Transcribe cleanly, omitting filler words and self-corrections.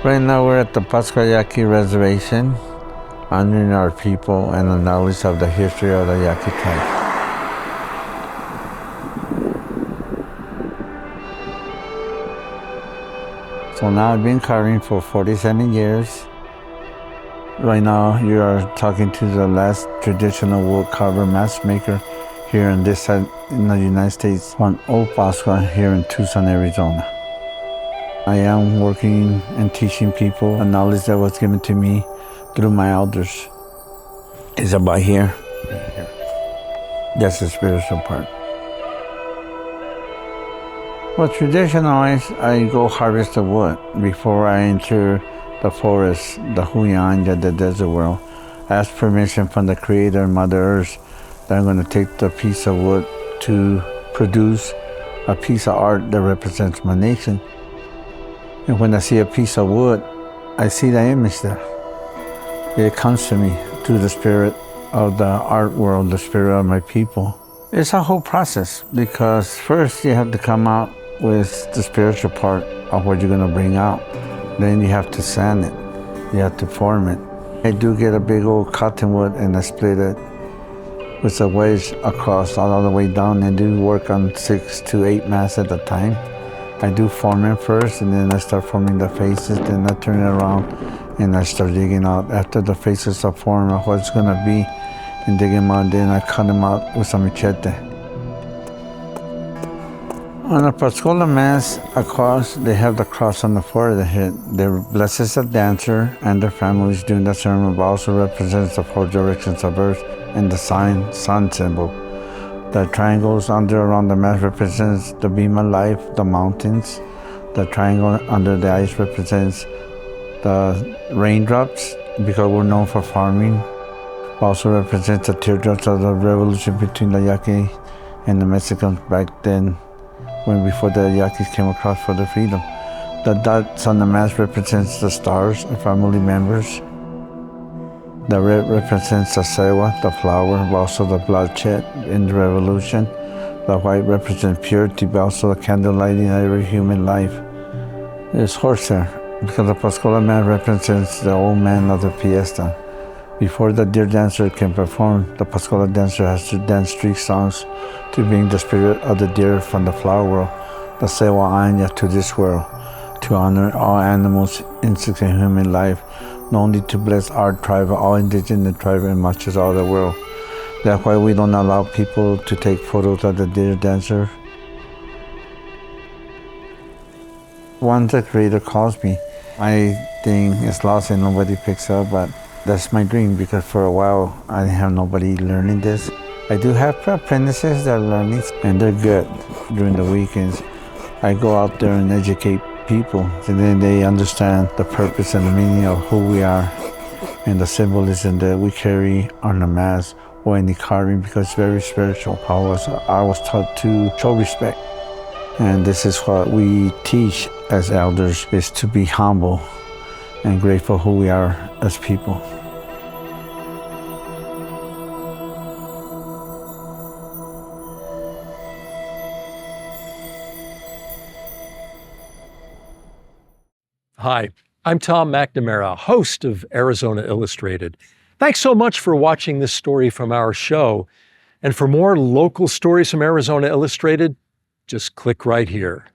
Right now we're at the Pascola Reservation, honoring our people and the knowledge of the history of the Yaqui tribe. So now I've been carving for 47 years. Right now you are talking to the last traditional wood carver mask maker here in this side in the United States on Old Pascua here in Tucson, Arizona. I am working and teaching people the knowledge that was given to me through my elders. It's about here. That's the spiritual part. Well, traditionally, I go harvest the wood before I enter the forest, the Huyanya, the desert world. I ask permission from the Creator, Mother Earth, that I'm going to take the piece of wood to produce a piece of art that represents my nation. And when I see a piece of wood, I see the image there. It comes to me through the spirit of the art world, the spirit of my people. It's a whole process because first you have to come out with the spiritual part of what you're going to bring out. Then you have to sand it. You have to form it. I do get a big old cottonwood and I split it with a wedge across all the way down and do work on 6 to 8 masks at a time. I do form it first and then I start forming the faces, then I turn it around and I start digging out after the faces are formed of what it's gonna be and dig them out, then I cut them out with some machete. On a Pascola mask across, they have the cross on the forehead. That blesses the dancer and their families during the ceremony, but also represents the 4 directions of earth and the sun symbol. The triangles under around the mask represents the beam of life, the mountains. The triangle under the eyes represents the raindrops, because we're known for farming. Also represents the teardrops of the revolution between the Yaqui and the Mexicans back then, before the Yaquis came across for their freedom. The dots on the mask represents the stars of family members. The red represents the sewa, the flower, but also the bloodshed in the revolution. The white represents purity, but also the candle lighting of every human life. There's horsehair, because the Pascola man represents the old man of the fiesta. Before the deer dancer can perform, the Pascola dancer has to dance 3 songs to bring the spirit of the deer from the flower world, the sewa anya, to this world, to honor all animals, insects, and human life, not only to bless our tribe, all indigenous tribe, and much as all the world. That's why we don't allow people to take photos of the deer dancer. Once the Creator calls me, my thing is lost and nobody picks up, but that's my dream, because for a while I didn't have nobody learning this. I do have apprentices that are learning, and they're good during the weekends. I go out there and educate people, and then they understand the purpose and the meaning of who we are and the symbolism that we carry on the mask or any carving, because it's very spiritual. I was taught to show respect, and this is what we teach as elders, is to be humble and grateful who we are as people. Hi, I'm Tom McNamara, host of Arizona Illustrated. Thanks so much for watching this story from our show. And for more local stories from Arizona Illustrated, just click right here.